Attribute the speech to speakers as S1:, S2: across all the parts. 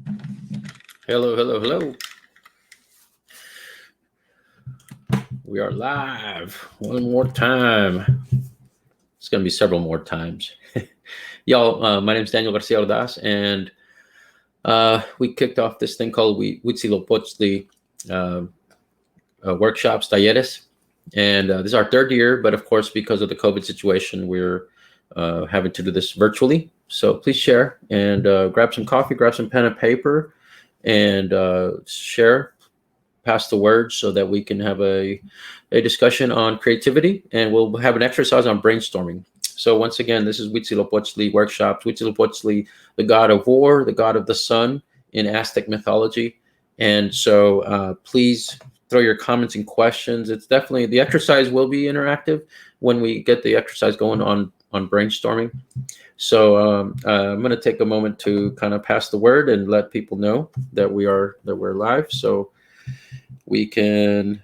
S1: Hello, hello, hello. We are live one more time. It's going to be several more times. Y'all, my name is Daniel García Ordaz, and we kicked off this thing called Huitzilopochtli workshops, talleres. And this is our third year, but of course, because of the COVID situation, we're having to do this virtually. So please share and grab some coffee, grab some pen and paper, and share, pass the word so that we can have a discussion on creativity, and we'll have an exercise on brainstorming. So once again, this is Huitzilopochtli workshops. Huitzilopochtli, the god of war, the god of the sun in Aztec mythology. And so please throw your comments and questions. It's definitely, the exercise will be interactive when we get the exercise going on brainstorming. So I'm going to take a moment to kind of pass the word and let people know that we're live. So we can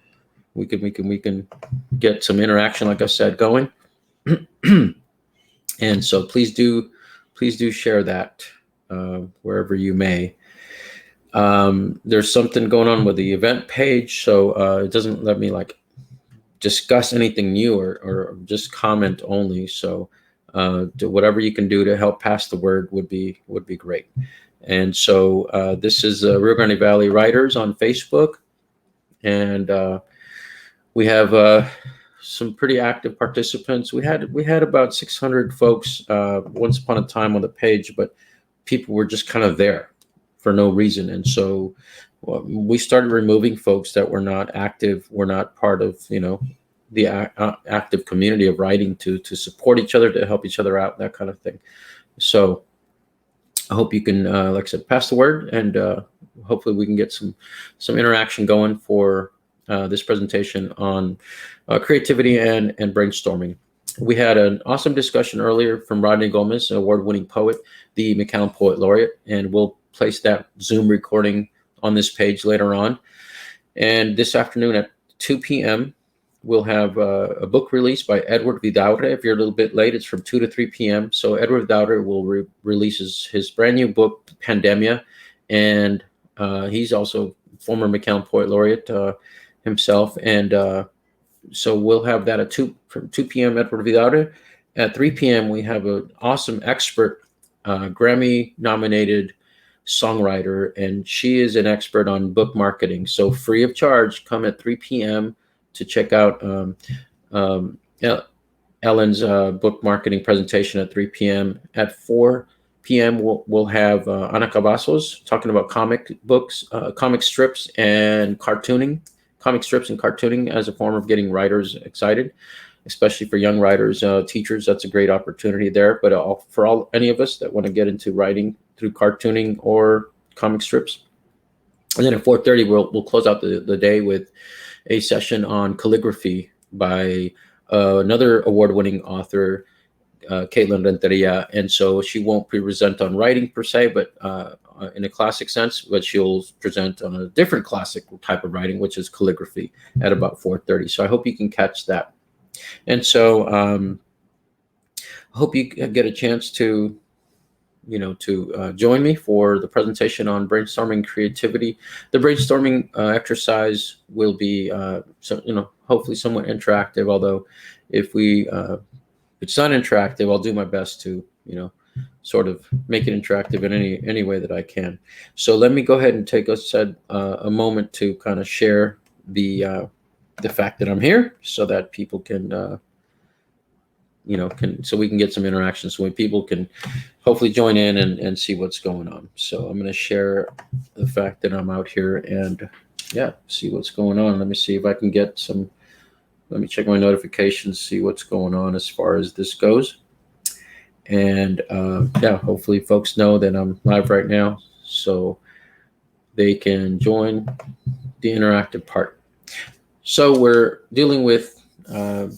S1: get some interaction, like I said, going. And so please do share that wherever you may. There's something going on with the event page, so it doesn't let me like discuss anything new or just comment only. So do whatever you can do to help pass the word would be great. And so this is Rio Grande Valley Writers on Facebook, and we have some pretty active participants. We had about 600 folks once upon a time on the page, but people were just kind of there for no reason. And so we started removing folks that were not active, were not part of, the active community of writing to support each other, to help each other out, that kind of thing. So I hope you can, like I said, pass the word, and hopefully we can get some interaction going for this presentation on creativity and brainstorming. We had an awesome discussion earlier from Rodney Gomez, an award-winning poet, the McCallum Poet Laureate, and we'll place that Zoom recording on this page later on. And this afternoon at 2 p.m., we'll have a book release by Edward Vidaurre. If you're a little bit late, it's from 2 to 3 p.m. So Edward Vidaurre will release his brand new book, Pandemia, and he's also former McCallum Poet Laureate himself. And so we'll have that at from 2 p.m. Edward Vidaurre. At 3 p.m., we have an awesome expert, Grammy-nominated songwriter, and she is an expert on book marketing. So free of charge, come at 3 p.m. to check out Ellen's book marketing presentation at 3 p.m. At 4 p.m., we'll have Ana Cavazos talking about comic books, comic strips, and cartooning. Comic strips and cartooning as a form of getting writers excited, especially for young writers, teachers. That's a great opportunity there. But for any of us that want to get into writing through cartooning or comic strips. And then at 4:30, we'll close out the day with a session on calligraphy by another award-winning author, Caitlin Renteria. And so she won't present on writing per se, but in a classic sense, but she'll present on a different classic type of writing, which is calligraphy, at about 4:30. So I hope you can catch that. And so I hope you get a chance to join me for the presentation on brainstorming creativity. The brainstorming exercise will be, hopefully somewhat interactive. Although if it's not interactive, I'll do my best to, sort of make it interactive in any way that I can. So let me go ahead and take a moment to kind of share the fact that I'm here, so that people can, so we can get some interaction, so people can hopefully join in and see what's going on. So I'm going to share the fact that I'm out here and see what's going on. Let me see if I can get let me check my notifications, see what's going on as far as this goes. And hopefully folks know that I'm live right now, so they can join the interactive part. So we're dealing with a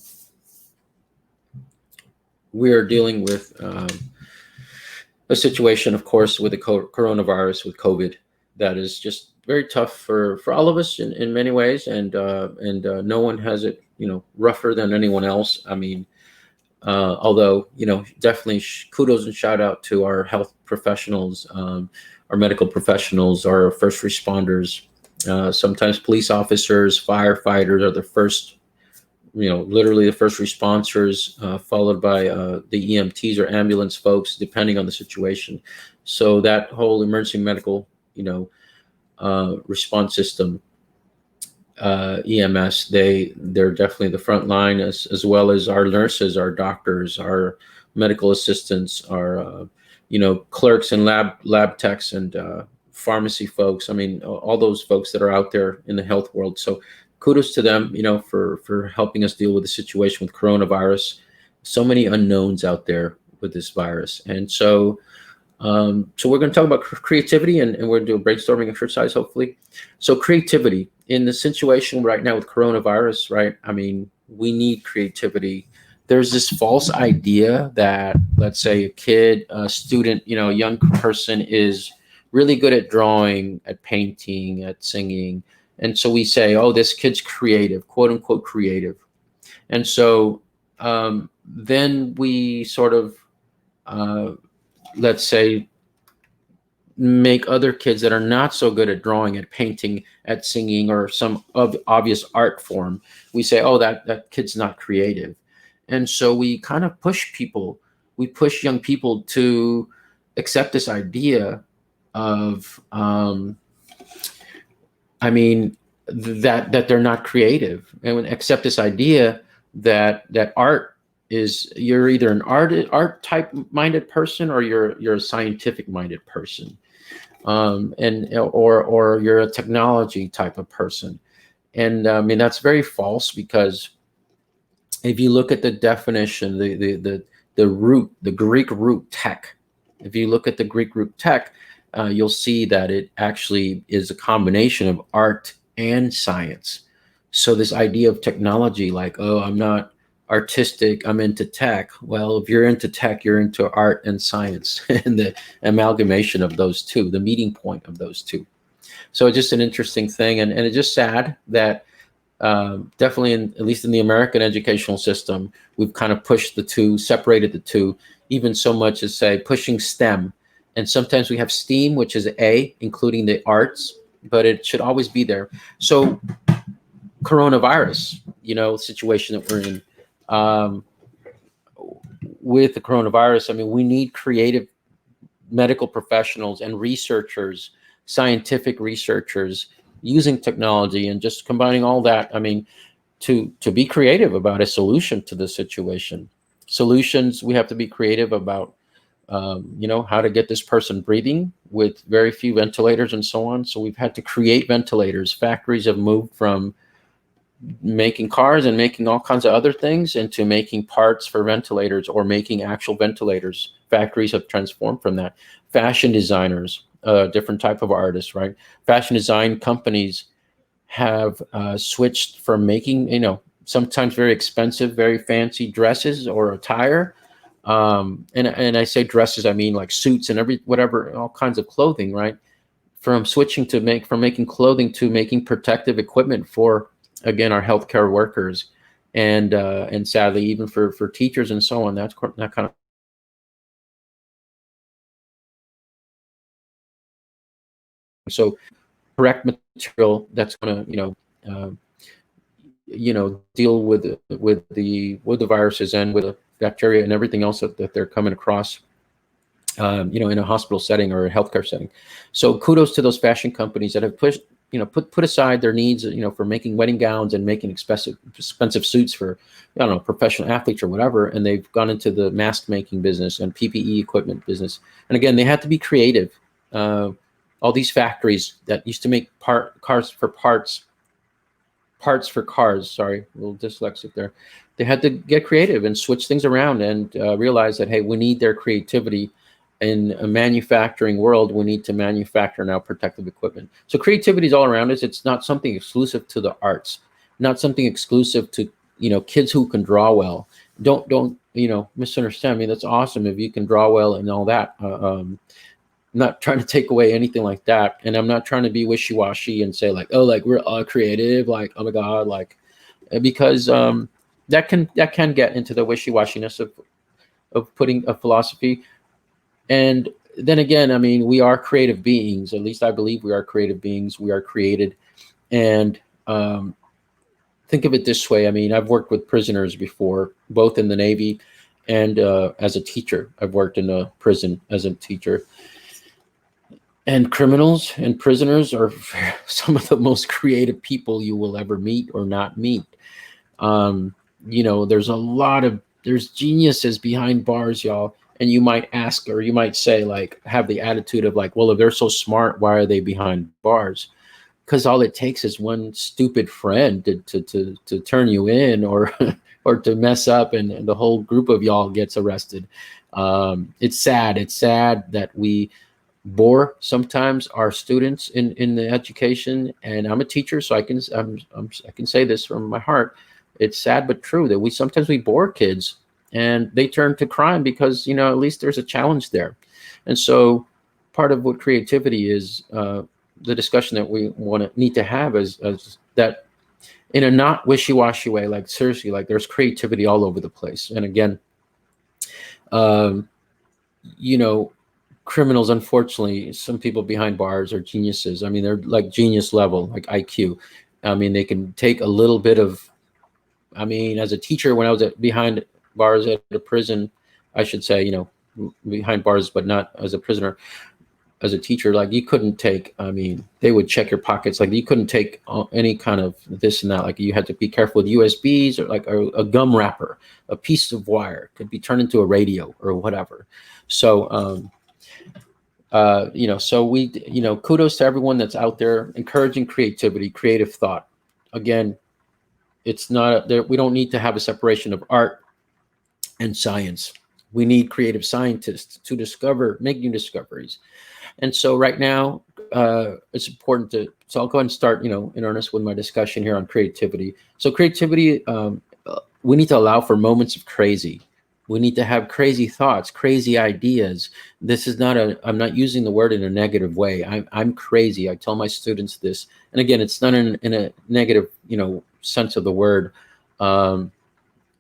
S1: situation, of course, with the coronavirus, with COVID, that is just very tough for all of us in many ways, and no one has it rougher than anyone else. I mean, although definitely kudos and shout out to our health professionals, our medical professionals, our first responders. Sometimes police officers, firefighters are the first, literally the first responders, followed by the EMTs or ambulance folks, depending on the situation. So that whole emergency medical, response system, EMS, they're definitely the front line, as well as our nurses, our doctors, our medical assistants, our clerks and lab techs and pharmacy folks. I mean, all those folks that are out there in the health world. So kudos to them, for helping us deal with the situation with coronavirus. So many unknowns out there with this virus, and so we're going to talk about creativity, and we're going to do a brainstorming exercise, hopefully. So creativity in the situation right now with coronavirus, right? I mean, we need creativity. There's this false idea that, let's say, a kid, a student, a young person is really good at drawing, at painting, at singing. And so we say, oh, this kid's creative, quote unquote creative. And so then we sort of, let's say, make other kids that are not so good at drawing, at painting, at singing, or some obvious art form, we say, oh, that kid's not creative. And so we kind of push young people to accept this idea of, that they're not creative, and accept this idea that art is, you're either an art type minded person, or you're a scientific minded person, or you're a technology type of person. And that's very false, because if you look at the definition, the Greek root tech, if you look at the Greek root tech, you'll see that it actually is a combination of art and science. So this idea of technology, like, oh, I'm not artistic, I'm into tech. Well, if you're into tech, you're into art and science, and the amalgamation of those two, the meeting point of those two. So it's just an interesting thing, and it's just sad that definitely, at least in the American educational system, we've kind of pushed the two, separated the two, even so much as, say, pushing STEM. And sometimes we have STEAM, which is A, including the arts, but it should always be there. So coronavirus, situation that we're in, with the coronavirus, we need creative medical professionals and researchers, scientific researchers, using technology and just combining all that, to be creative about a solution to the situation. Solutions, we have to be creative about, how to get this person breathing with very few ventilators and so on. So we've had to create ventilators. Factories have moved from making cars and making all kinds of other things into making parts for ventilators, or making actual ventilators. Factories have transformed from that. Fashion designers, different type of artists, right? Fashion design companies have switched from making, sometimes very expensive, very fancy dresses or attire. And I say dresses, I mean like suits and whatever, all kinds of clothing, right? From making clothing to making protective equipment for, again, our healthcare workers, and sadly, even for teachers and so on. That kind of. So correct material that's going to, deal with the viruses and with the bacteria and everything else that they're coming across, in a hospital setting or a healthcare setting. So kudos to those fashion companies that have put aside their needs, for making wedding gowns and making expensive suits for, professional athletes or whatever, and they've gone into the mask making business and PPE equipment business. And again, they had to be creative. All these factories that used to make parts for cars. Sorry, a little dyslexic there. They had to get creative and switch things around, and realize that, hey, we need their creativity. In a manufacturing world, we need to manufacture now protective equipment. So creativity is all around us. It's not something exclusive to the arts, not something exclusive to, kids who can draw well. Don't misunderstand me. That's awesome if you can draw well and all that. Not trying to take away anything like that, and I'm not trying to be wishy-washy and say like, oh, like we're all creative, like, oh my god, like, because that can get into the wishy-washiness of putting a philosophy. And then again, I mean, we are creative beings. At least I believe we are creative beings. We are created. And think of it this way. I mean, I've worked with prisoners before, both in the Navy and as a teacher. I've worked in a prison as a teacher. And criminals and prisoners are some of the most creative people you will ever meet or not meet. Um, there's a lot of there's geniuses behind bars, y'all. And you might ask, or you might say, like, have the attitude of like, well, if they're so smart, why are they behind bars? Because all it takes is one stupid friend to turn you in, or or to mess up, and the whole group of y'all gets arrested. It's sad. It's sad that we bore sometimes our students in the education. And I'm a teacher, so I can say this from my heart. It's sad but true that we sometimes we bore kids, and they turn to crime because at least there's a challenge there. And so part of what creativity is, the discussion that we need to have is that, in a not wishy-washy way, like seriously, like there's creativity all over the place. And again, um, you know, criminals, unfortunately, some people behind bars are geniuses. I mean, they're like genius level, like IQ. I mean, they can take a little bit of, I mean, as a teacher, when I was behind bars at a prison, I should say, behind bars, but not as a prisoner, as a teacher, like you couldn't take, I mean, they would check your pockets. Like you couldn't take any kind of this and that. Like you had to be careful with USBs, or like a gum wrapper, a piece of wire could be turned into a radio or whatever. So, so we, kudos to everyone that's out there encouraging creativity, creative thought. Again, it's not there. We don't need to have a separation of art and science. We need creative scientists to make new discoveries. And so right now, it's important so I'll go ahead and start, in earnest with my discussion here on creativity. So creativity, we need to allow for moments of crazy. We need to have crazy thoughts, crazy ideas. This is I'm not using the word in a negative way. I'm crazy. I tell my students this. And again, it's not in a negative, sense of the word. I'm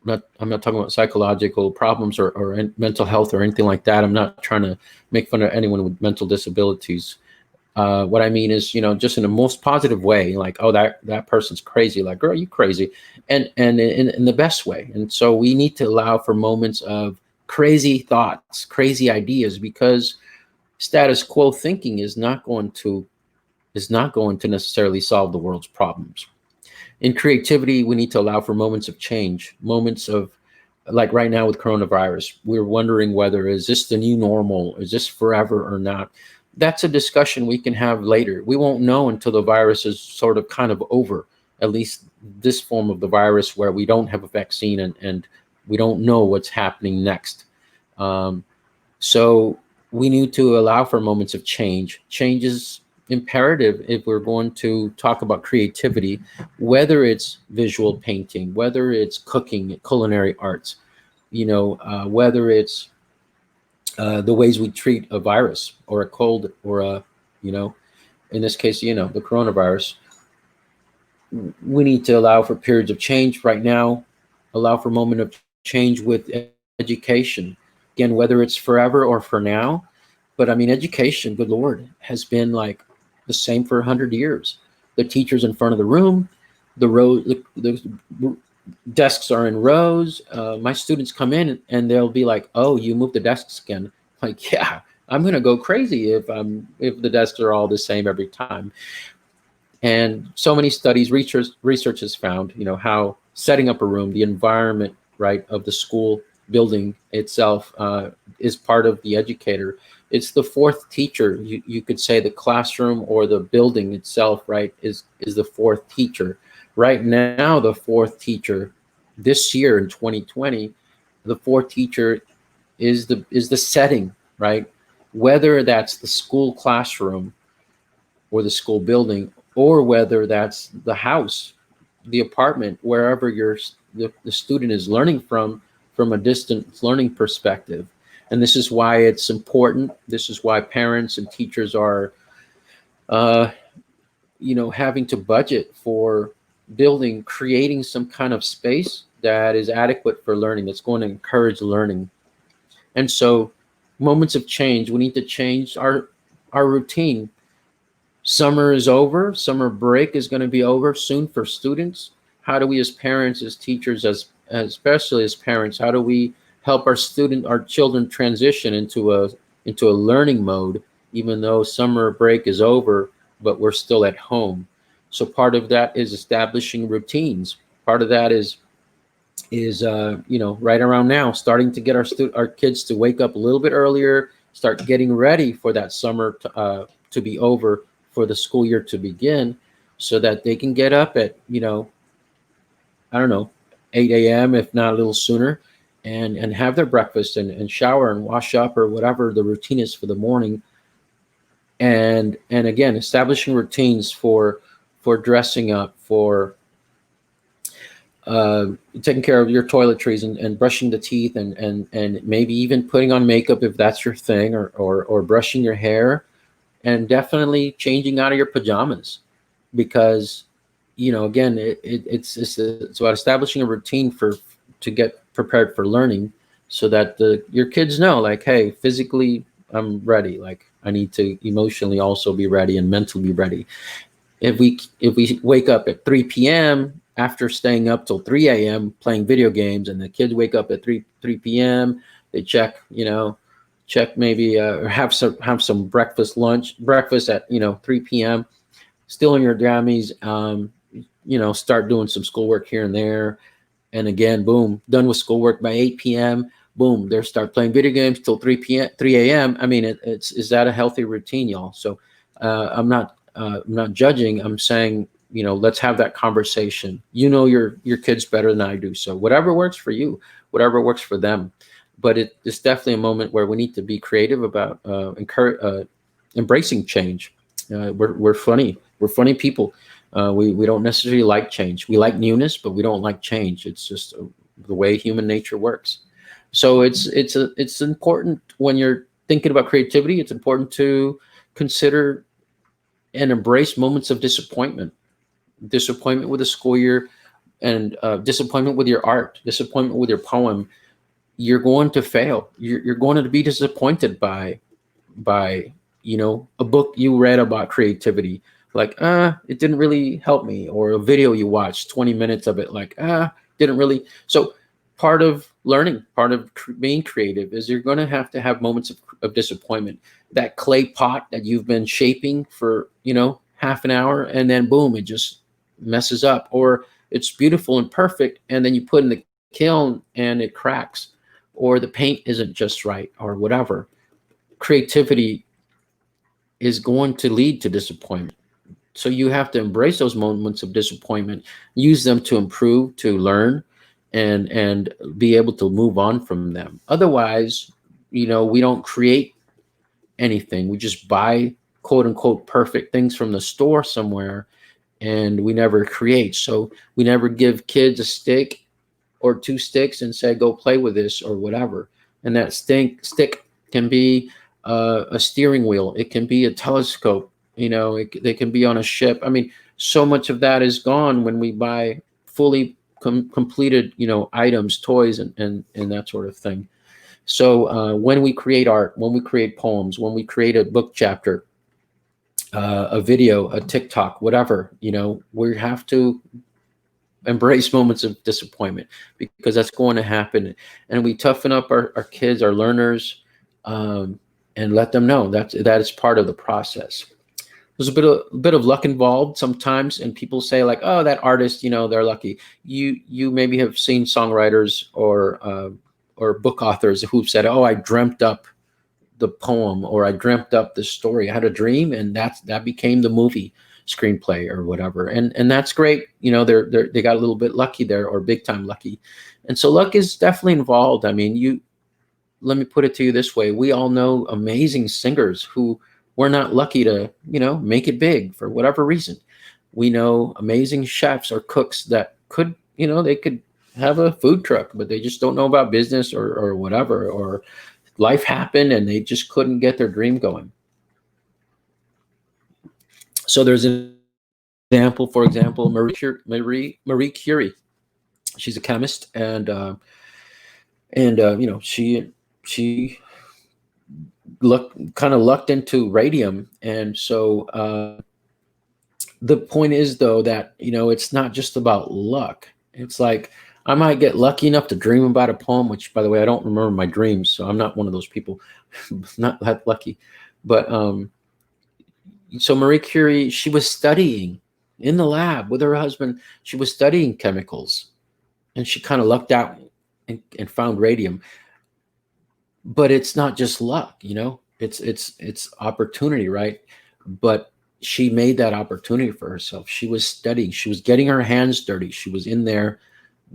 S1: not talking about psychological problems or mental health or anything like that. I'm not trying to make fun of anyone with mental disabilities. What I mean is, just in the most positive way, like, oh, that person's crazy. Like, girl, you crazy, and in the best way. And so we need to allow for moments of crazy thoughts, crazy ideas, because status quo thinking is not going to necessarily solve the world's problems. In creativity, we need to allow for moments of change, moments of, like right now with coronavirus, we're wondering whether, is this the new normal? Is this forever or not? That's a discussion we can have later. We won't know until the virus is sort of kind of over, at least this form of the virus, where we don't have a vaccine and we don't know what's happening next. So we need to allow for moments of change. Change is imperative if we're going to talk about creativity, whether it's visual painting, whether it's cooking, culinary arts, whether it's the ways we treat a virus or a cold or in this case, the coronavirus. We need to allow for periods of change right now, allow for a moment of change with education. Again, whether it's forever or for now, but I mean, education, good Lord, has been like the same for 100 years. The teacher's in front of the room, the desks are in rows. My students come in and they'll be like, "Oh, you moved the desks again." Like, yeah, I'm gonna go crazy if the desks are all the same every time. And so many studies, research has found, how setting up a room, the environment, right, of the school building itself is part of the educator. It's the fourth teacher. You could say the classroom or the building itself, right, is the fourth teacher. Right now, the fourth teacher this year in 2020, the fourth teacher is the setting, right? Whether that's the school classroom or the school building, or whether that's the house, the apartment, wherever the student is learning from a distance learning perspective. And this is why it's important. This is why parents and teachers are, having to budget for creating some kind of space that is adequate for learning, that's going to encourage learning. And so moments of change. We need to change our routine. Summer is over. Summer break is going to be over soon for students. How do we, as parents, as teachers, as especially as parents, how do we help our children transition into a learning mode, even though summer break is over, but we're still at home? So part of that is establishing routines. Part of that is right around now, starting to get our kids to wake up a little bit earlier, start getting ready for that summer to be over, for the school year to begin, so that they can get up at I don't know, 8 a.m. if not a little sooner, and have their breakfast and shower and wash up or whatever the routine is for the morning. And again, establishing routines for dressing up, for taking care of your toiletries and brushing the teeth, and maybe even putting on makeup if that's your thing, or brushing your hair, and definitely changing out of your pajamas, because again, it's about establishing a routine to get prepared for learning, so that your kids know, like, hey, physically I'm ready, like I need to emotionally also be ready and mentally be ready. If we wake up at 3 p.m. after staying up till 3 a.m. playing video games, and the kids wake up at 3 p.m., they check maybe or have some breakfast at 3 p.m., still in your jammies, start doing some schoolwork here and there, and again, boom, done with schoolwork by 8 p.m. Boom, they start playing video games till 3 a.m. I mean, is that a healthy routine, y'all? So I'm not judging. I'm saying, let's have that conversation. Your kids better than I do, so whatever works for you, whatever works for them. But it's definitely a moment where we need to be creative about embracing change. We're funny people. We don't necessarily like change. We like newness, but we don't like change. It's just the way human nature works. So it's important when you're thinking about creativity. It's important to consider and embrace moments of disappointment with the school year, and disappointment with your art, disappointment with your poem. You're going to fail. You're going to be disappointed by a book you read about creativity, like it didn't really help me, or a video you watched 20 minutes of it, like didn't really. So part of learning, part of being creative, is you're going to have moments of disappointment. That clay pot that you've been shaping for half an hour, and then boom, it just messes up. Or it's beautiful and perfect, and then you put in the kiln and it cracks, or the paint isn't just right, or whatever. Creativity is going to lead to disappointment. So you have to embrace those moments of disappointment, use them to improve, to learn, and be able to move on from them. Otherwise, we don't create anything. We just buy quote unquote perfect things from the store somewhere, and we never create. So we never give kids a stick or two sticks and say, go play with this or whatever. And that stick can be a steering wheel. It can be a telescope. They can be on a ship. I mean, so much of that is gone when we buy fully completed, items, toys, and that sort of thing. So when we create art, when we create poems, when we create a book chapter, a video, a TikTok, whatever, we have to embrace moments of disappointment, because that's going to happen. And we toughen up our kids, our learners, and let them know that is part of the process. There's a bit of luck involved sometimes, and people say, like, oh, that artist, they're lucky. You maybe have seen songwriters or book authors who've said, oh, I dreamt up the poem, or I dreamt up the story. I had a dream, and that became the movie screenplay or whatever. And that's great. They got a little bit lucky there, or big time lucky. And so luck is definitely involved. I mean, let me put it to you this way. We all know amazing singers who were not lucky to, make it big for whatever reason. We know amazing chefs or cooks that could, they could have a food truck, but they just don't know about business or whatever, or life happened and they just couldn't get their dream going. So there's an example, for example, Marie Curie. She's a chemist, and she kind of lucked into radium. And so the point is, though, that, it's not just about luck. It's like I might get lucky enough to dream about a poem, which, by the way, I don't remember my dreams, so I'm not one of those people. Not that lucky. But so Marie Curie, she was studying in the lab with her husband. She was studying chemicals, and she kind of lucked out and found radium. But it's not just luck, it's opportunity, right? But she made that opportunity for herself. She was studying. She was getting her hands dirty. She was in there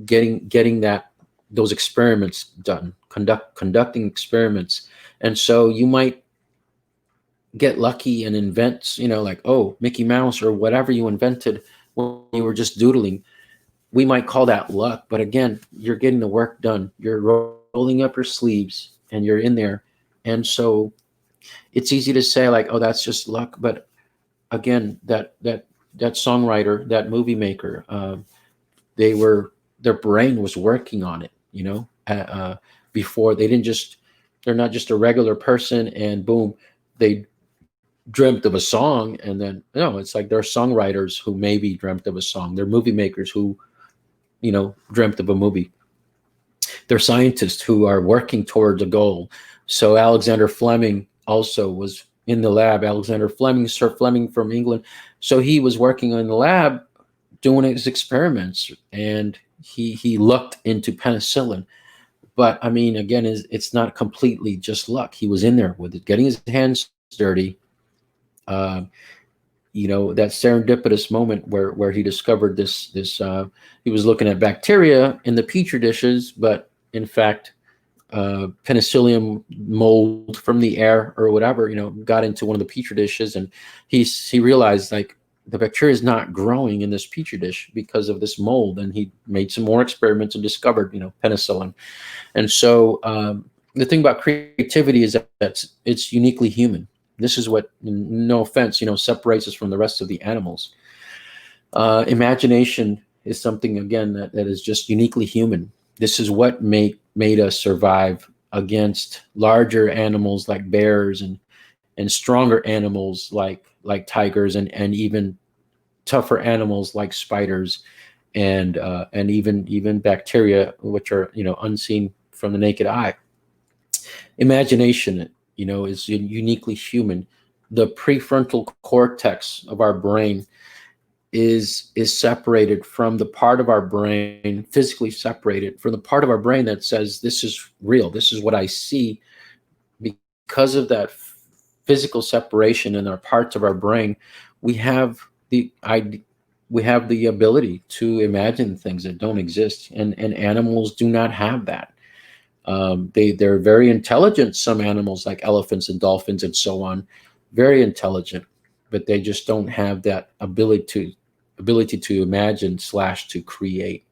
S1: getting those experiments done, conducting experiments. And so you might get lucky and invent, like, oh, Mickey Mouse or whatever you invented when you were just doodling. We might call that luck, but again, you're getting the work done. You're rolling up your sleeves and you're in there. And so it's easy to say, like, oh, that's just luck. But again, that songwriter, that movie maker, their brain was working on it, before. They're not just a regular person and boom, they dreamt of a song. And then, no, it's like they're songwriters who maybe dreamt of a song. They're movie makers who, dreamt of a movie. They're scientists who are working towards a goal. So Alexander Fleming also was in the lab. Sir Fleming from England. So he was working in the lab doing his experiments, and he looked into penicillin. But I mean, again, it's not completely just luck. He was in there with it, getting his hands dirty. That serendipitous moment where he discovered this he was looking at bacteria in the petri dishes, but in fact, penicillium mold from the air or whatever, got into one of the petri dishes, and he realized, like, the bacteria is not growing in this petri dish because of this mold. And he made some more experiments and discovered, penicillin. And so the thing about creativity is that it's uniquely human. This is what, no offense, separates us from the rest of the animals. Imagination is something, again, that is just uniquely human. This is what made us survive against larger animals like bears and stronger animals like tigers and even tougher animals like spiders and even bacteria, which are unseen from the naked eye. Imagination, is uniquely human. The prefrontal cortex of our brain is separated from the part of our brain, physically separated from the part of our brain that says, this is real, this is what I see. Because of that physical separation in our parts of our brain, we have the ability to imagine things that don't exist, and animals do not have that. They're very intelligent. Some animals, like elephants and dolphins and so on, very intelligent, but they just don't have that ability to imagine / to create.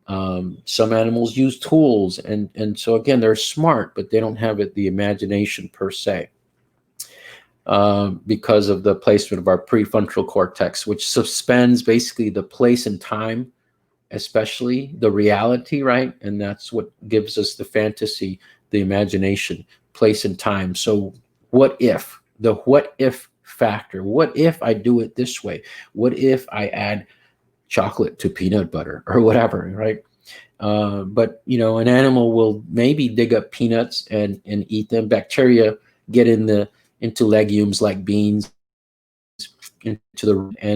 S1: Some animals use tools, and so again, they're smart, but they don't have the imagination per se, because of the placement of our prefrontal cortex, which suspends basically the place and time, especially the reality, right? And that's what gives us the fantasy, the imagination, place and time. So what if, the what if factor, what if I do it this way? What if I add chocolate to peanut butter or whatever, right? But, an animal will maybe dig up peanuts and eat them. Bacteria get into legumes like beans, and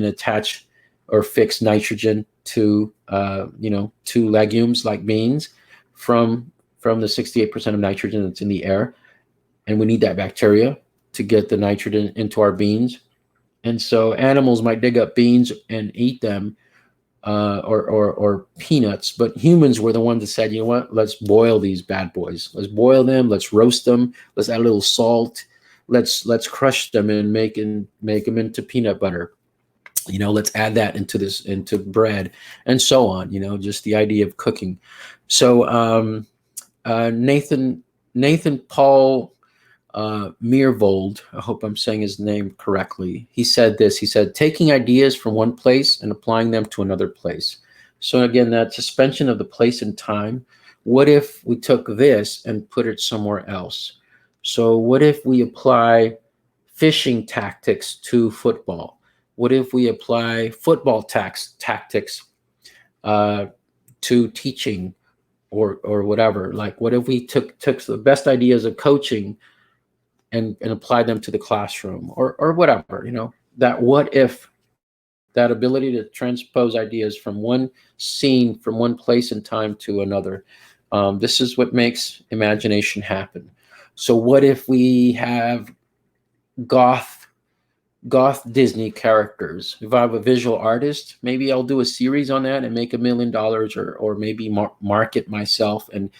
S1: attach or fix nitrogen to legumes like beans from the 68% of nitrogen that's in the air. And we need that bacteria to get the nitrogen into our beans. And so animals might dig up beans and eat them, or peanuts, but humans were the ones that said, you know what, let's boil these bad boys. Let's boil them. Let's roast them. Let's add a little salt. Let's crush them and make them into peanut butter. Let's add that into bread and so on, just the idea of cooking. So Nathan Paul Meervold, I hope I'm saying his name correctly, he said this. He said, taking ideas from one place and applying them to another place. So again, that suspension of the place and time. What if we took this and put it somewhere else? So what if we apply fishing tactics to football? What if we apply football tactics uh, to teaching or whatever? Like, what if we took the best ideas of coaching and applied them to the classroom or whatever? That what if, that ability to transpose ideas from one scene, from one place and time to another. This is what makes imagination happen. So what if we have goth Disney characters? If I have a visual artist, maybe I'll do a series on that and make $1 million, or maybe market myself and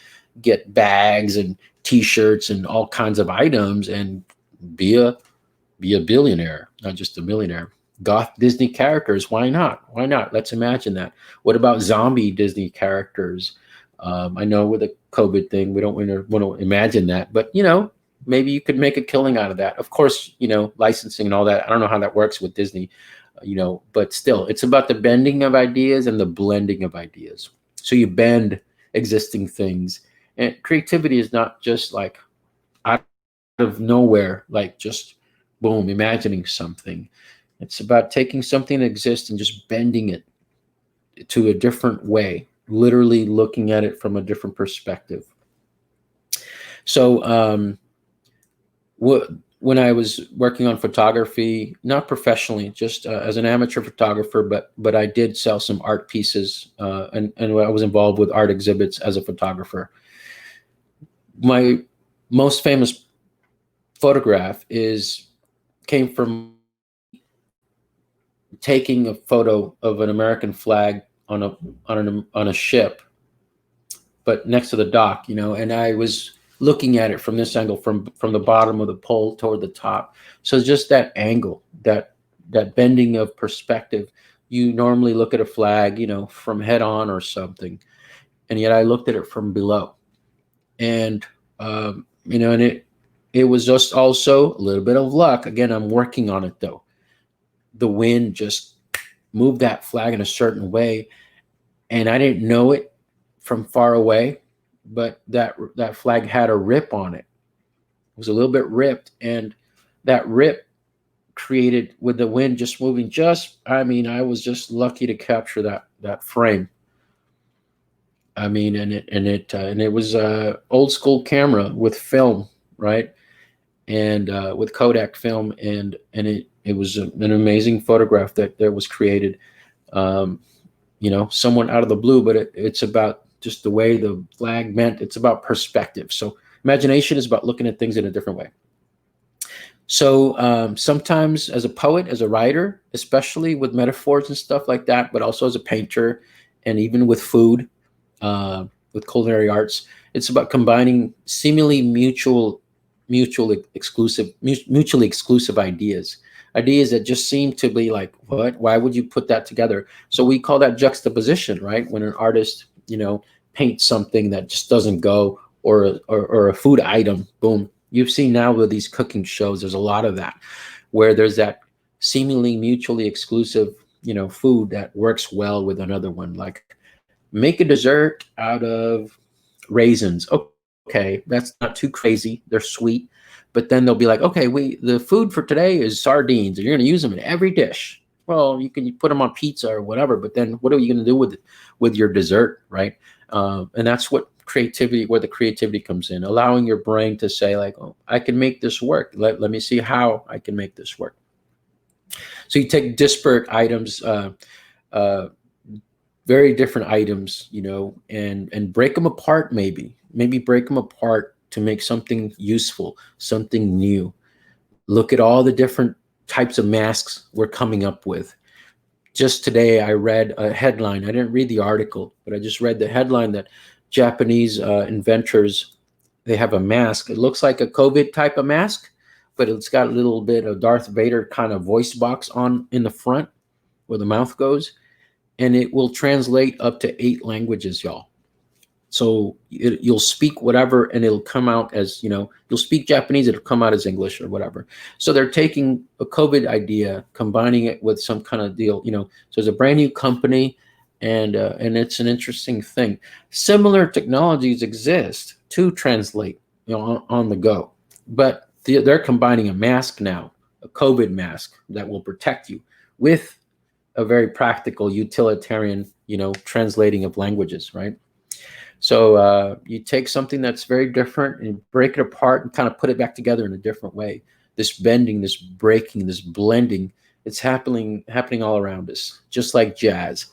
S1: get bags and T-shirts and all kinds of items and be a billionaire, not just a millionaire. Goth Disney characters, why not? Why not? Let's imagine that. What about zombie Disney characters? I know with the COVID thing, we don't want to imagine that, but maybe you could make a killing out of that. Of course, licensing and all that. I don't know how that works with Disney, but still, it's about the bending of ideas and the blending of ideas. So you bend existing things, and creativity is not just like out of nowhere, like just boom, imagining something. It's about taking something that exists and just bending it to a different way, literally looking at it from a different perspective. So when I was working on photography, not professionally, just as an amateur photographer, but I did sell some art pieces, and I was involved with art exhibits as a photographer. My most famous photograph came from taking a photo of an American flag on a ship, but next to the dock, and I was looking at it from this angle, from the bottom of the pole toward the top. So just that angle, that bending of perspective. You normally look at a flag, from head on or something, and yet I looked at it from below, and and it was just also a little bit of luck. Again, I'm working on it though. The wind just moved that flag in a certain way, and I didn't know it from far away, but that flag had a rip on it. It was a little bit ripped, and that rip created, with the wind just moving, I was just lucky to capture that frame. And it was a old school camera with film, right? And with Kodak film, and it was an amazing photograph that was created. Someone out of the blue, but it's about just the way the flag meant. It's about perspective. So imagination is about looking at things in a different way. So sometimes as a poet, as a writer, especially with metaphors and stuff like that, but also as a painter, and even with food, with culinary arts, it's about combining seemingly mutually exclusive ideas that just seem to be like, what? Why would you put that together? So we call that juxtaposition, right? When an artist, paints something that just doesn't go, or a food item, boom. You've seen now with these cooking shows, there's a lot of that, where there's that seemingly mutually exclusive, food that works well with another one. Like, make a dessert out of raisins. Okay, that's not too crazy. They're sweet. But then they'll be like, okay, the food for today is sardines, and you're going to use them in every dish. Well, you can put them on pizza or whatever, but then what are you going to do with your dessert, right? And that's where the creativity comes in, allowing your brain to say, like, oh, I can make this work. Let me see how I can make this work. So you take disparate items, very different items, and break them apart. Maybe break them apart to make something useful, something new. Look at all the different types of masks we're coming up with. Just today, I read a headline. I didn't read the article, but I just read the headline that Japanese inventors, they have a mask. It looks like a COVID type of mask, but it's got a little bit of Darth Vader kind of voice box on in the front where the mouth goes, and it will translate up to 8 languages, y'all. So you'll speak whatever, and it'll come out as, you'll speak Japanese, it'll come out as English or whatever. So they're taking a COVID idea, combining it with some kind of deal, so it's a brand new company, and it's an interesting thing. Similar technologies exist to translate, on the go. but they're combining a mask now, a COVID mask that will protect you, with a very practical utilitarian, translating of languages, right? So you take something that's very different and break it apart and kind of put it back together in a different way. This bending, this breaking, this blending, it's happening all around us, just like jazz.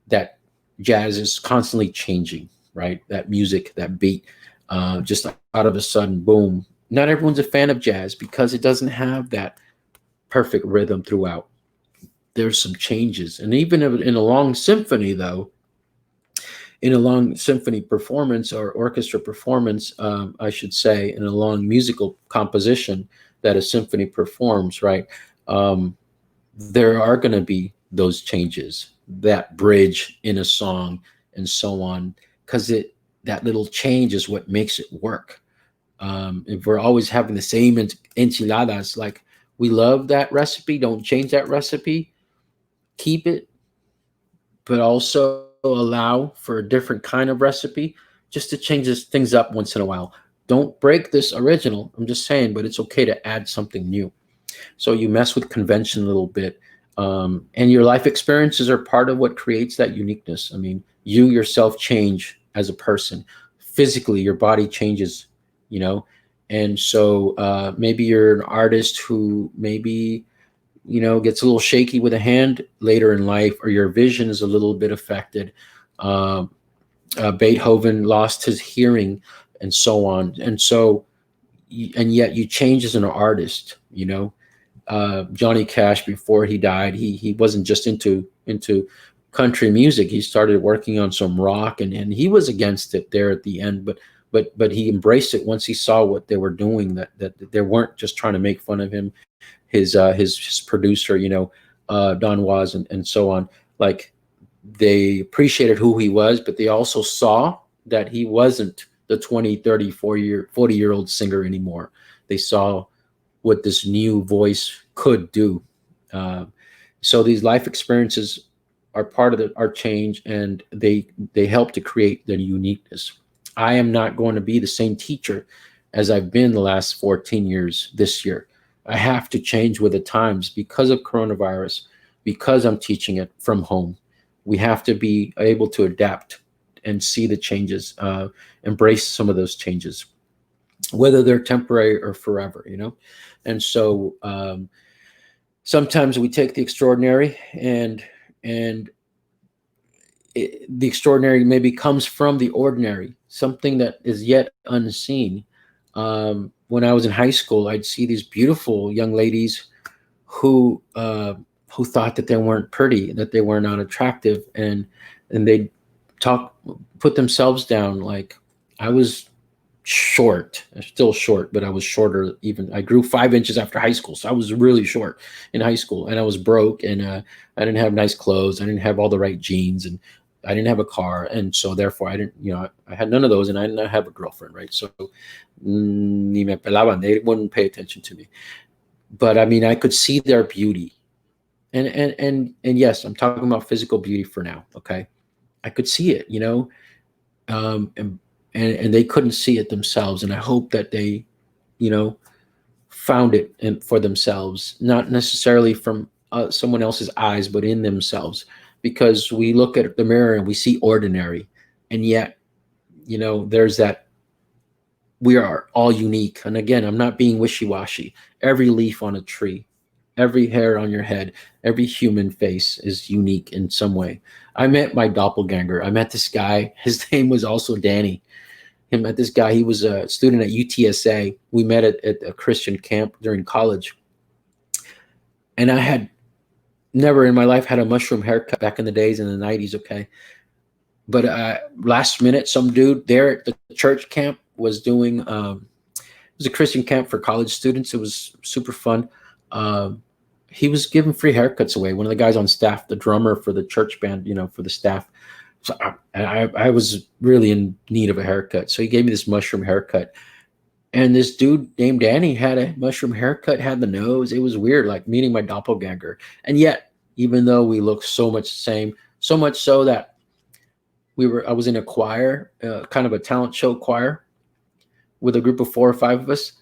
S1: That jazz is constantly changing, right? That music, that beat, just out of a sudden, boom. Not everyone's a fan of jazz because it doesn't have that perfect rhythm throughout. There's some changes. And even in a long symphony, though, in a long symphony performance or orchestra performance, I should say, in a long musical composition that a symphony performs, right? There are going to be those changes, that bridge in a song, and so on, because that little change is what makes it work. If we're always having the same enchiladas, like, we love that recipe, don't change that recipe, keep it, but also allow for a different kind of recipe, just to change things up once in a while. Don't break this original, I'm just saying, but it's okay to add something new. So you mess with convention a little bit. And your life experiences are part of what creates that uniqueness. I mean, you yourself change as a person. Physically, your body changes, and so maybe you're an artist who maybe, gets a little shaky with a hand later in life, or your vision is a little bit affected. Beethoven lost his hearing, and so on. And so, and yet you change as an artist, Johnny Cash, before he died, he wasn't just into country music. He started working on some rock, and he was against it there at the end, but he embraced it once he saw what they were doing, that they weren't just trying to make fun of him, his producer, Don Was, and so on. Like, they appreciated who he was, but they also saw that he wasn't the 20, 30, 40-year-old singer anymore. They saw what this new voice could do. So these life experiences are part of our change, and they help to create the uniqueness. I am not going to be the same teacher as I've been the last 14 years this year. I have to change with the times because of coronavirus, because I'm teaching it from home. We have to be able to adapt and see the changes, embrace some of those changes, whether they're temporary or forever, And so sometimes we take the extraordinary, and the extraordinary maybe comes from the ordinary, something that is yet unseen. When I was in high school, I'd see these beautiful young ladies who thought that they weren't pretty, that they were not attractive, and they'd put themselves down. Like, I was short. I'm still short, but I was shorter. Even I grew 5 inches after high school, so I was really short in high school, and I was broke, and I didn't have nice clothes. I didn't have all the right jeans, and I didn't have a car, and so therefore I didn't. I had none of those, and I didn't have a girlfriend, right? So ni me pelaban. They wouldn't pay attention to me. But I mean, I could see their beauty, and yes, I'm talking about physical beauty for now. Okay, I could see it, and they couldn't see it themselves. And I hope that they, found it for themselves, not necessarily from someone else's eyes, but in themselves, because we look at the mirror and we see ordinary, and yet, there's that. We are all unique. And again, I'm not being wishy-washy. Every leaf on a tree, every hair on your head, every human face is unique in some way. I met my doppelganger. I met this guy. His name was also Danny. I met this guy. He was a student at UTSA. We met at a Christian camp during college. And I had never in my life had a mushroom haircut back in the days in the 90s, okay? But last minute, some dude there at the church camp was doing, it was a Christian camp for college students. It was super fun. He was giving free haircuts away. One of the guys on staff, the drummer for the church band, for the staff. So I was really in need of a haircut. So he gave me this mushroom haircut. And this dude named Danny had a mushroom haircut, had the nose. It was weird, like meeting my doppelganger. And yet, even though we look so much the same, so much so that I was in a choir, kind of a talent show choir with a group of 4 or 5 of us.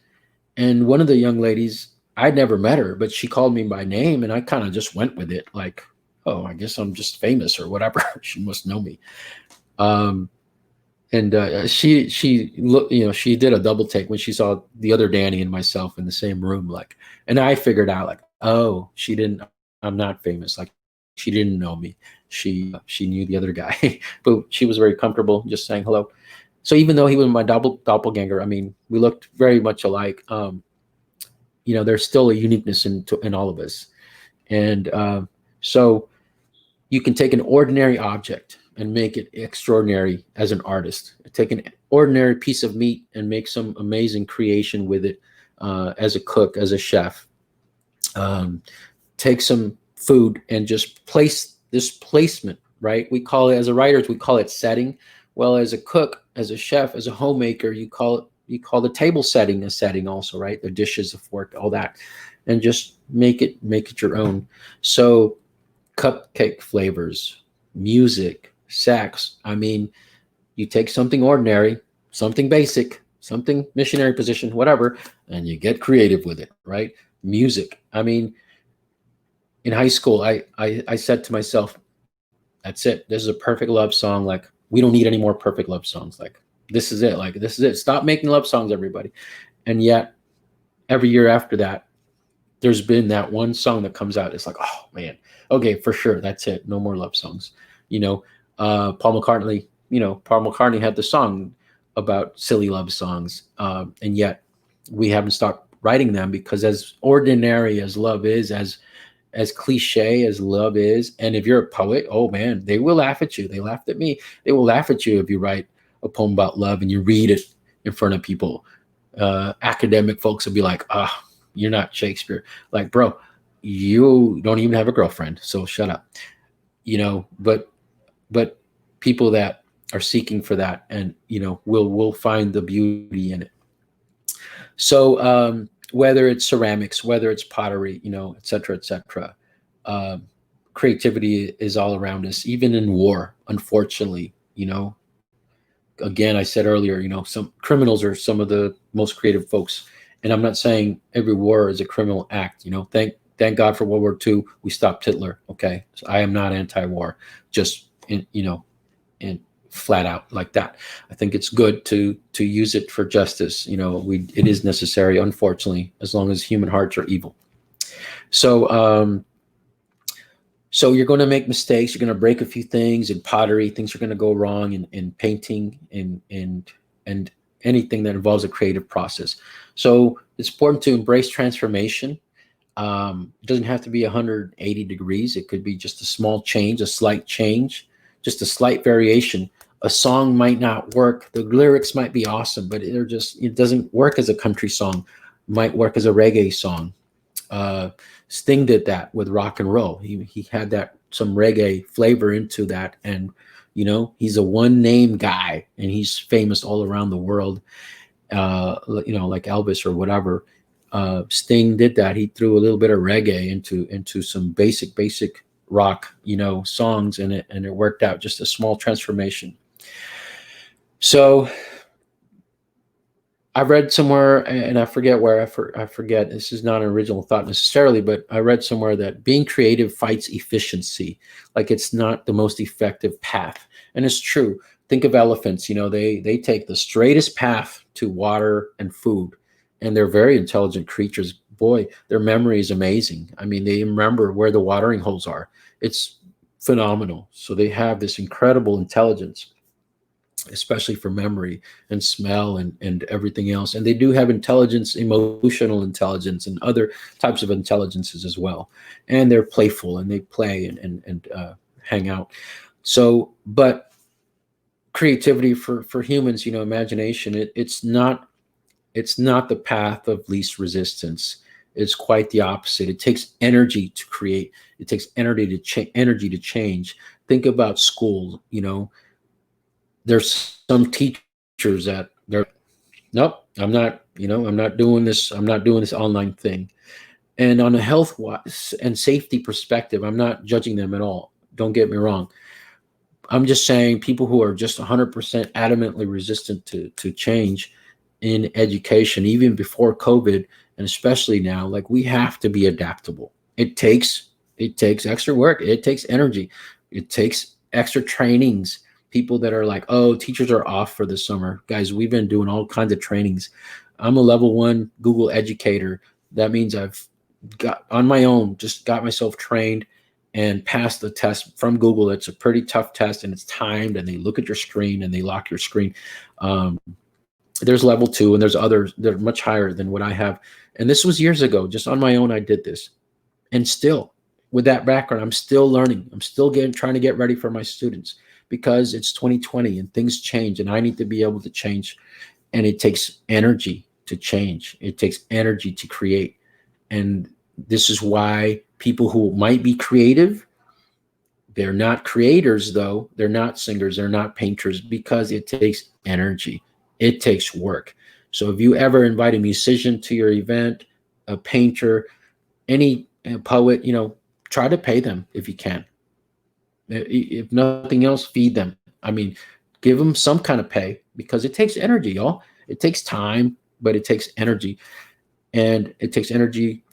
S1: And one of the young ladies, I'd never met her, but she called me by name, and I kind of just went with it, like, oh, I guess I'm just famous or whatever. She must know me. Um, and she looked, she did a double take when she saw the other Danny and myself in the same room, like, and I figured out, like, oh, she didn't. I'm not famous. Like, she didn't know me. She knew the other guy, but she was very comfortable just saying hello. So even though he was my doppelganger, I mean, we looked very much alike. There's still a uniqueness in all of us, and so you can take an ordinary object and make it extraordinary as an artist. Take an ordinary piece of meat and make some amazing creation with it, as a cook, as a chef. Take some food and just place this placement, right? We call it, as a writers, we call it setting. Well, as a cook, as a chef, as a homemaker, you call the table setting a setting also, right? The dishes, the fork, all that, and just make it your own. So cupcake flavors, music, sex. I mean, you take something ordinary, something basic, something missionary position, whatever, and you get creative with it, right? Music. I mean, in high school, I said to myself, that's it. This is a perfect love song. Like, we don't need any more perfect love songs. Like, this is it. Like, this is it. Stop making love songs, everybody. And yet, every year after that, there's been that one song that comes out. It's like, oh man, okay, for sure, that's it. No more love songs. Paul McCartney had the song about silly love songs, and yet we haven't stopped writing them, because as ordinary as love is, as cliche as love is, and if you're a poet, oh man, they will laugh at you. They laughed at me. They will laugh at you if you write a poem about love and you read it in front of people. Academic folks will be like, you're not Shakespeare. Like, bro, you don't even have a girlfriend, so shut up. But people that are seeking for that, and will find the beauty in it. So whether it's ceramics, whether it's pottery, et cetera, et cetera, creativity is all around us, even in war. Unfortunately, again, I said earlier, some criminals are some of the most creative folks. And I'm not saying every war is a criminal act. Thank God for World War II, we stopped Hitler. Okay, so I am not anti-war, just in flat out like that. I think it's good to use it for justice. It is necessary, unfortunately, as long as human hearts are evil. So so you're going to make mistakes. You're going to break a few things in pottery. Things are going to go wrong in painting and anything that involves a creative process. So it's important to embrace transformation. It doesn't have to be 180 degrees. It could be just a small change, a slight change, just a slight variation. A song might not work. The lyrics might be awesome, but it doesn't work as a country song. It might work as a reggae song. Sting did that with rock and roll. He had some reggae flavor into that, and he's a one name guy, and he's famous all around the world. Like Elvis or whatever. Sting did that. He threw a little bit of reggae into some basic rock, songs, and it worked out. Just a small transformation. So I read somewhere, and I forget where, I forget, this is not an original thought necessarily, but I read somewhere that being creative fights efficiency. Like, it's not the most effective path. And it's true. Think of elephants, they take the straightest path to water and food, and they're very intelligent creatures. Boy, their memory is amazing. I mean, they remember where the watering holes are. It's phenomenal. So they have this incredible intelligence, especially for memory and smell and everything else. And they do have intelligence, emotional intelligence, and other types of intelligences as well. And they're playful, and they play and hang out. So, but creativity for humans, imagination, it's not the path of least resistance. It's quite the opposite. It takes energy to create. It takes energy to change. Think about school. There's some teachers that they're, nope, I'm not doing this. I'm not doing this online thing. And on a health and safety perspective, I'm not judging them at all. Don't get me wrong. I'm just saying people who are just 100% adamantly resistant to change, in education, even before COVID, and especially now, like we have to be adaptable. It takes extra work. It takes energy. It takes extra trainings. People that are like, oh, teachers are off for the summer. Guys, we've been doing all kinds of trainings. I'm a level 1 Google educator. That means I've got on my own, just got myself trained and passed the test from Google. It's a pretty tough test and it's timed, and they look at your screen and they lock your screen. Um, there's level 2 and there's others that are much higher than what I have. And this was years ago, just on my own, I did this. And still with that background, I'm still learning. I'm still trying to get ready for my students because it's 2020 and things change and I need to be able to change. And it takes energy to change. It takes energy to create. And this is why people who might be creative, they're not creators though. They're not singers. They're not painters because it takes energy. It takes work. So if you ever invite a musician to your event, a painter, any poet, try to pay them if you can. If nothing else, feed them. I mean, give them some kind of pay because it takes energy, y'all. It takes time, but it takes energy. And it takes energy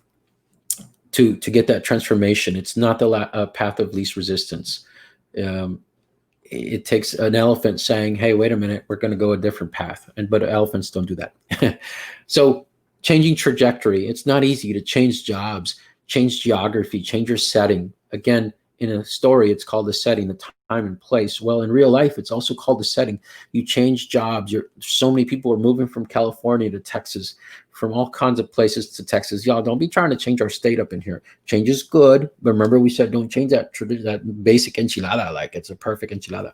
S1: to get that transformation. It's not the path of least resistance. It takes an elephant saying, hey, wait a minute, we're going to go a different path. But elephants don't do that. So changing trajectory, it's not easy to change jobs, change geography, change your setting. Again, in a story, it's called the setting, the time and place. Well, in real life, it's also called the setting. You change jobs. So many people are moving from California to Texas, from all kinds of places to Texas. Y'all, don't be trying to change our state up in here. Change is good. But remember, we said don't change that basic enchilada like it's a perfect enchilada.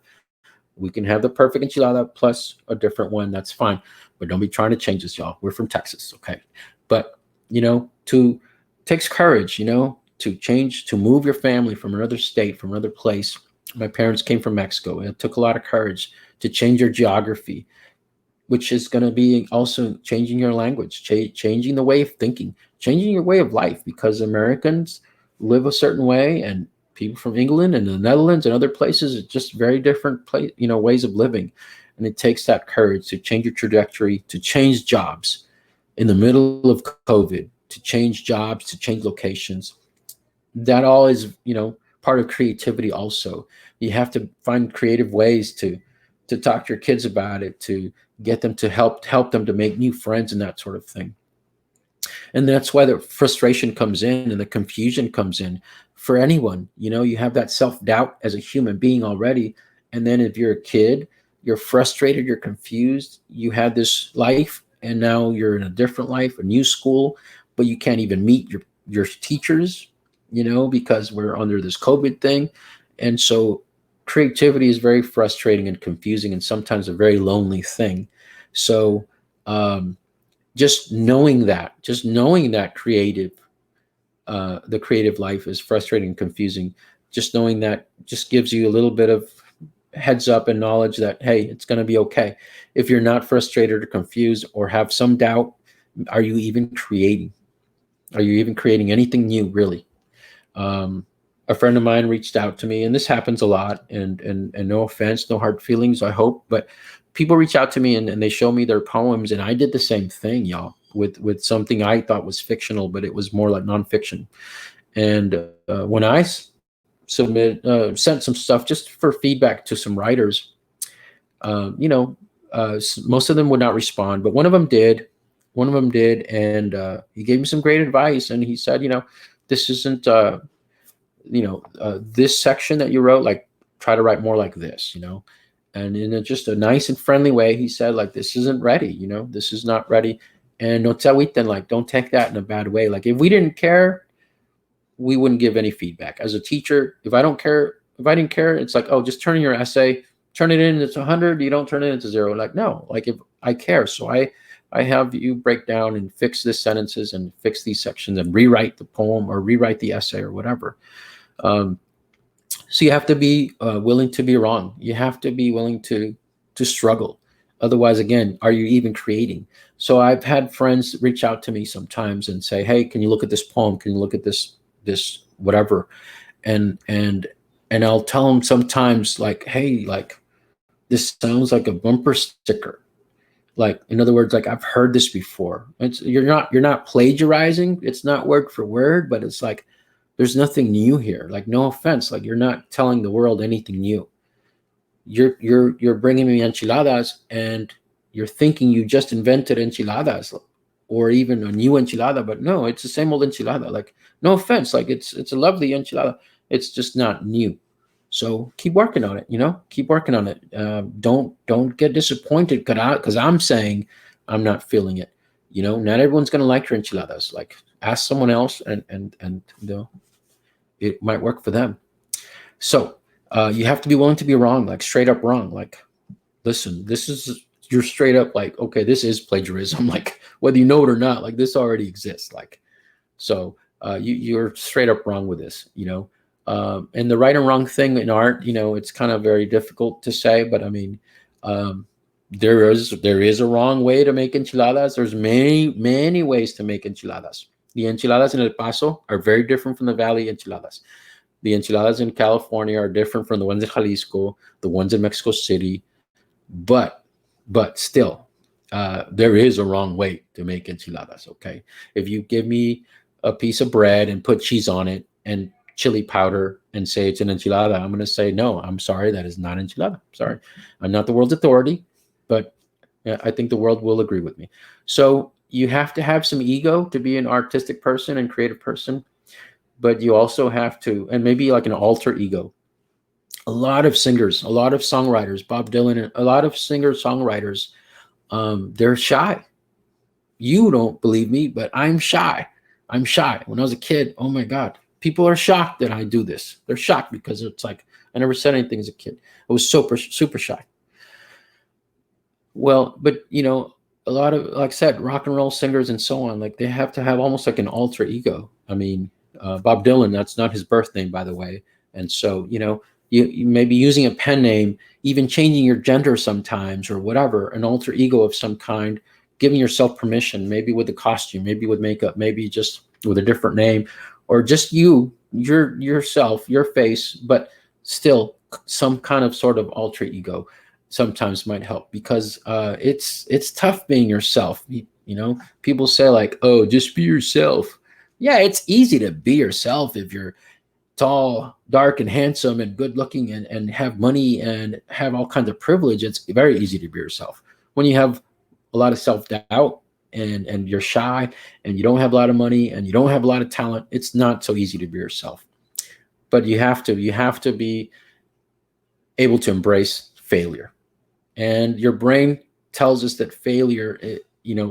S1: We can have the perfect enchilada plus a different one. That's fine. But don't be trying to change this, y'all. We're from Texas, okay? But, takes courage, to change, to move your family from another state, from another place. My parents came from Mexico. It took a lot of courage to change your geography, which is going to be also changing your language, changing the way of thinking, changing your way of life, because Americans live a certain way and people from England and the Netherlands and other places, it's just very different ways of living. And it takes that courage to change your trajectory, to change jobs in the middle of COVID, to change jobs, to change locations. That all is, part of creativity also. You have to find creative ways to talk to your kids about it, to get them to help them to make new friends and that sort of thing. And that's why the frustration comes in and the confusion comes in for anyone. You have that self-doubt as a human being already. And then if you're a kid, you're frustrated, you're confused, you had this life and now you're in a different life, a new school, but you can't even meet your teachers, because we're under this COVID thing. And so creativity is very frustrating and confusing and sometimes a very lonely thing. So just knowing that the creative life is frustrating and confusing, just knowing that just gives you a little bit of heads up and knowledge that, hey, it's going to be okay. If you're not frustrated or confused or have some doubt, are you even creating? Are you even creating anything new, really? A friend of mine reached out to me, and this happens a lot, and no offense, no hard feelings, I hope, but people reach out to me and they show me their poems, and I did the same thing, y'all, with something I thought was fictional, but it was more like nonfiction. And when I sent some stuff just for feedback to some writers, most of them would not respond, but one of them did. And he gave me some great advice, and he said, this isn't this section that you wrote, like try to write more like this, and in just a nice and friendly way, he said, like, this isn't ready, this is not ready. And no te agüiten, like, don't take that in a bad way. Like, if we didn't care, we wouldn't give any feedback. As a teacher, if I didn't care, it's like, oh, just turn in your essay, turn it in, it's 100, you don't turn it into 0. Like, no, like, if I care, so I have you break down and fix these sentences and fix these sections and rewrite the poem or rewrite the essay or whatever. So you have to be willing to be wrong. You have to be willing to struggle. Otherwise, again, are you even creating? So I've had friends reach out to me sometimes and say, hey, can you look at this poem? Can you look at this whatever? And I'll tell them sometimes, like, hey, like, this sounds like a bumper sticker. Like, in other words, like, I've heard this before. You're not plagiarizing. It's not word for word, but it's like there's nothing new here. Like, no offense, like, you're not telling the world anything new. You're bringing me enchiladas, and you're thinking you just invented enchiladas, or even a new enchilada, but no, it's the same old enchilada. Like, no offense, like, it's a lovely enchilada. It's just not new. So keep working on it. Keep working on it. Don't get disappointed because I'm saying I'm not feeling it. Not everyone's gonna like your enchiladas. Like, ask someone else, and it might work for them. So you have to be willing to be wrong, like straight up wrong. Like, listen, you're straight up like, okay, this is plagiarism. Like, whether you know it or not, like, this already exists. Like, so you're straight up wrong with this. And the right and wrong thing in art, it's kind of very difficult to say, but I mean, there is a wrong way to make enchiladas. There's many ways to make enchiladas. The enchiladas in El Paso are very different from the Valley enchiladas. The enchiladas in California are different from the ones in Jalisco, the ones in Mexico City, but still, there is a wrong way to make enchiladas. Okay, if you give me a piece of bread and put cheese on it and chili powder and say it's an enchilada, I'm going to say, no, I'm sorry, that is not enchilada. Sorry, I'm not the world's authority, but I think the world will agree with me. So you have to have some ego to be an artistic person and creative person, but you also have to, and maybe like an alter ego. A lot of singers, a lot of songwriters, Bob Dylan, a lot of singer-songwriters, they're shy. You don't believe me, but I'm shy. I'm shy. When I was a kid, oh my God, people are shocked that I do this. They're shocked because it's like I never said anything as a kid. I was super shy. Well, but a lot of, like I said, rock and roll singers and so on, like, they have to have almost like an alter ego. I mean, Bob Dylan, that's not his birth name, by the way. And so, you may be using a pen name, even changing your gender sometimes or whatever, an alter ego of some kind, giving yourself permission, maybe with a costume, maybe with makeup, maybe just with a different name, or just yourself, your face, but still some kind of sort of alter ego sometimes might help, because it's tough being yourself. People say, like, oh, just be yourself. Yeah, it's easy to be yourself if you're tall, dark, and handsome, and good looking, and have money and have all kinds of privilege. It's very easy to be yourself. When you have a lot of self-doubt, and you're shy, and you don't have a lot of money, and you don't have a lot of talent, it's not so easy to be yourself. But you have to be able to embrace failure. And your brain tells us that failure,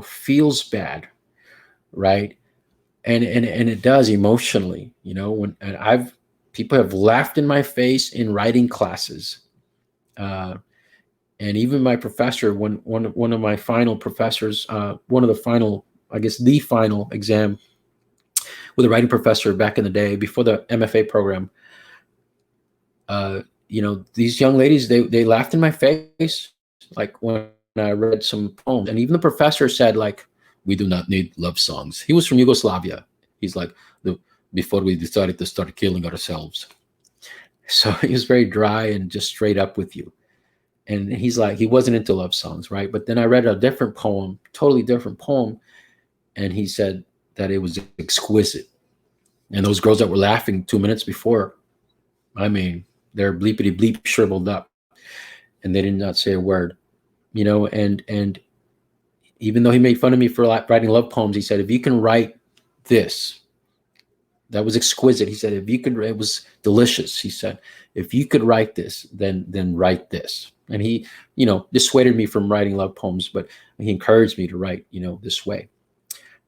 S1: feels bad, right? And it does emotionally. And people have laughed in my face in writing classes, and even my professor, one of my final professors, one of the final, I guess, the final exam with a writing professor back in the day before the MFA program. These young ladies, they laughed in my face, like, when I read some poems, and even the professor said, like, we do not need love songs. He was from Yugoslavia. He's like, before we decided to start killing ourselves. So he was very dry and just straight up with you. And he's like, he wasn't into love songs, right? But then I read a different poem, totally different poem, and he said that it was exquisite. And those girls that were laughing 2 minutes before, I mean, they're bleepity bleep shriveled up, and they did not say a word, and even though he made fun of me for writing love poems, he said, if you can write this, that was exquisite. He said, if you could, it was delicious. He said, if you could write this, then write this. And he, dissuaded me from writing love poems, but he encouraged me to write, this way.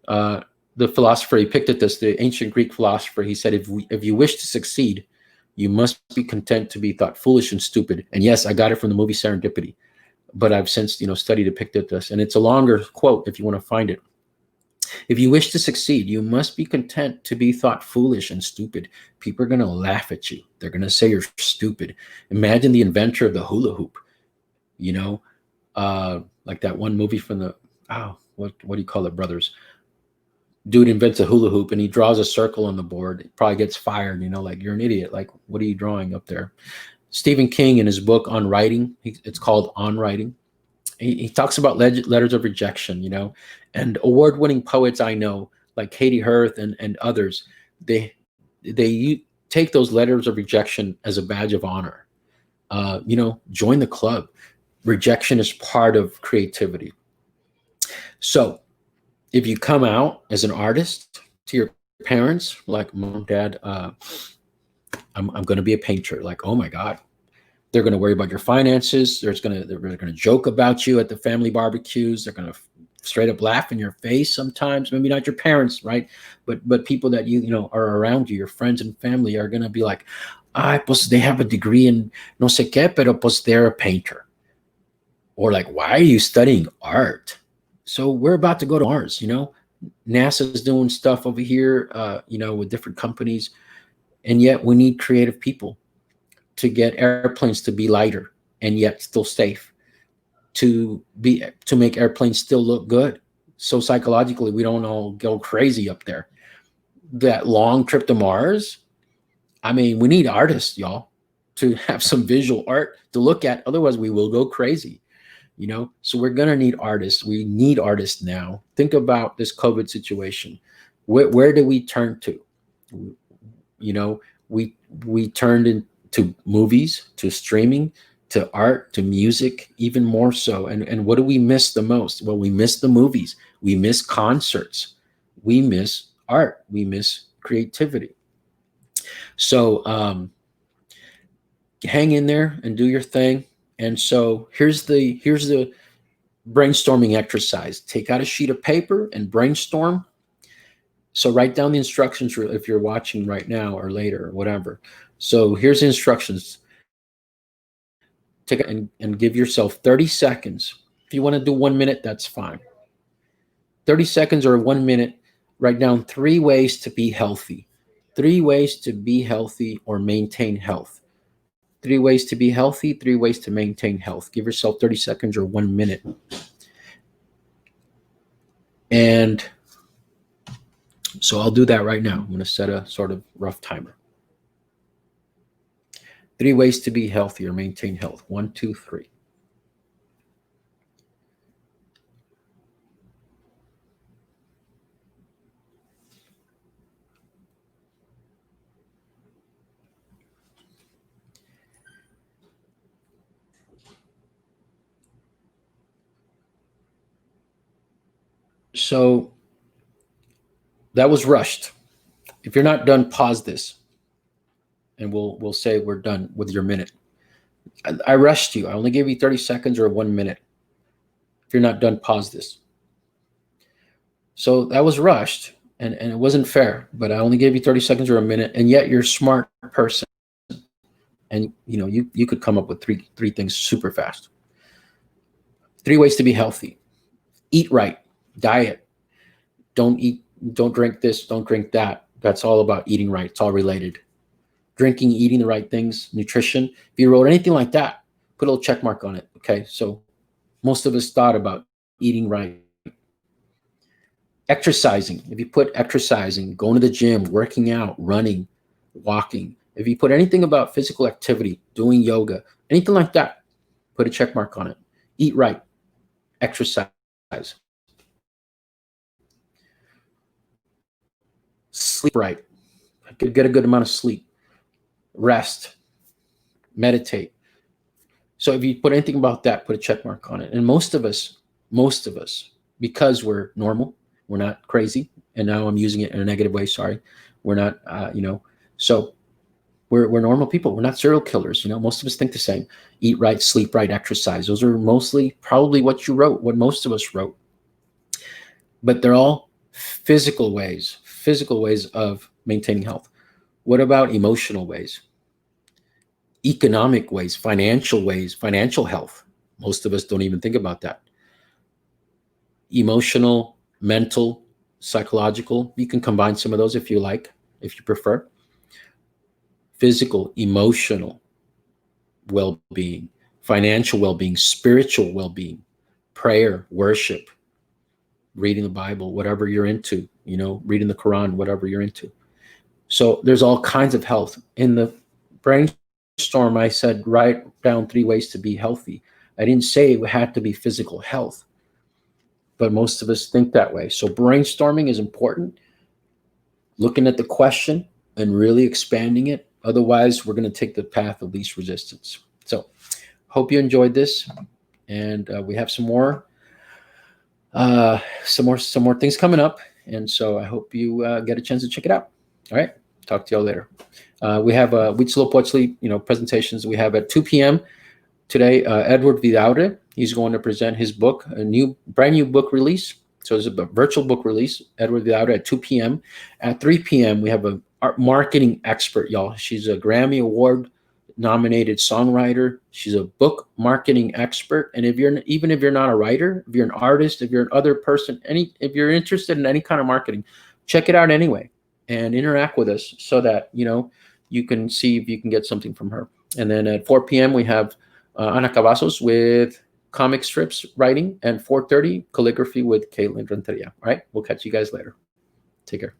S1: The philosopher Epictetus, the ancient Greek philosopher, he said, if you wish to succeed, you must be content to be thought foolish and stupid. And yes, I got it from the movie Serendipity, but I've since, studied Epictetus, and it's a longer quote if you want to find it. If you wish to succeed, you must be content to be thought foolish and stupid. People are going to laugh at you. They're going to say you're stupid. Imagine the inventor of the hula hoop, like that one movie from the, what do you call it, Brothers? Dude invents a hula hoop and he draws a circle on the board. It probably gets fired, like, you're an idiot. Like, what are you drawing up there? Stephen King, in his book On Writing, it's called On Writing. He talks about letters of rejection, and award-winning poets I know, like Katie Hirth and others, they take those letters of rejection as a badge of honor. Join the club. Rejection is part of creativity. So if you come out as an artist to your parents, like, Mom, Dad, I'm going to be a painter. Like, oh my God, they're going to worry about your finances. They're going to joke about you at the family barbecues. They're going to straight up laugh in your face sometimes. Maybe not your parents, right? But people that are around you, your friends and family, are going to be like, pues they have a degree in no sé qué, pero pues they're a painter. Or like, why are you studying art? So we're about to go to Mars, NASA's doing stuff over here, with different companies. And yet we need creative people to get airplanes to be lighter and yet still safe, to make airplanes still look good. So psychologically, we don't all go crazy up there. That long trip to Mars, I mean, we need artists, y'all, to have some visual art to look at. Otherwise, we will go crazy. So we're going to need artists. We need artists now. Think about this COVID situation. Where do we turn to? We turned into movies, to streaming, to art, to music, even more so. And what do we miss the most? Well, we miss the movies. We miss concerts. We miss art. We miss creativity. So hang in there and do your thing. And so here's the brainstorming exercise. Take out a sheet of paper and brainstorm. So write down the instructions if you're watching right now or later or whatever. So here's the instructions. Take it and give yourself 30 seconds. If you want to do 1 minute, that's fine. 30 seconds or 1 minute, write down 3 ways to be healthy. 3 ways to be healthy or maintain health. 3 ways to be healthy, 3 ways to maintain health. Give yourself 30 seconds or 1 minute. And so I'll do that right now. I'm going to set a sort of rough timer. 3 ways to be healthy or maintain health. 1, 2, 3. So that was rushed. If you're not done, pause this, and we'll say we're done with your minute. I rushed you. I only gave you 30 seconds or 1 minute. If you're not done, pause this. So that was rushed, and it wasn't fair, but I only gave you 30 seconds or a minute, and yet you're a smart person. And you could come up with three things super fast. 3 ways to be healthy. Eat right. Diet. Don't drink this, don't drink that. That's all about eating right. It's all related. Drinking, eating the right things, nutrition. If you wrote anything like that, put a little check mark on it. Okay. So most of us thought about eating right. Exercising. If you put exercising, going to the gym, working out, running, walking. If you put anything about physical activity, doing yoga, anything like that, put a check mark on it. Eat right. Exercise. Sleep right. Get a good amount of sleep. Rest. Meditate. So if you put anything about that, put a check mark on it. And most of us, because we're normal, we're not crazy. And now I'm using it in a negative way. Sorry. We're not, so we're normal people. We're not serial killers. Most of us think the same. Eat right, sleep right, exercise. Those are mostly probably what you wrote, what most of us wrote. But they're all physical ways of maintaining health. What about emotional ways? Economic ways, financial health. Most of us don't even think about that. Emotional, mental, psychological. You can combine some of those if you like, if you prefer. Physical, emotional well-being, financial well-being, spiritual well-being, prayer, worship, reading the Bible, whatever you're into, reading the Quran, whatever you're into. So there's all kinds of health. In the brainstorm, I said, write down 3 ways to be healthy. I didn't say it had to be physical health, but most of us think that way. So brainstorming is important, looking at the question and really expanding it. Otherwise, we're going to take the path of least resistance. So hope you enjoyed this, and we have some more things coming up, and so I hope you get a chance to check it out. All right, talk to y'all later. We have Huitzilopochtli, presentations. We have at 2 p.m. today. Edward Vidaurre, he's going to present his book, brand new book release. So it's a virtual book release. Edward Vidaurre at 2 p.m. At 3 p.m. we have a marketing expert, y'all. She's a Grammy Award nominated songwriter. She's a book marketing expert. And even if you're not a writer, if you're an artist, if you're an other person, if you're interested in any kind of marketing, check it out anyway and interact with us so that you can see if you can get something from her. And then at 4 p.m. we have Ana Cavazos with comic strips writing, and 4:30 calligraphy with Caitlin Renteria. All right, we'll catch you guys later. Take care.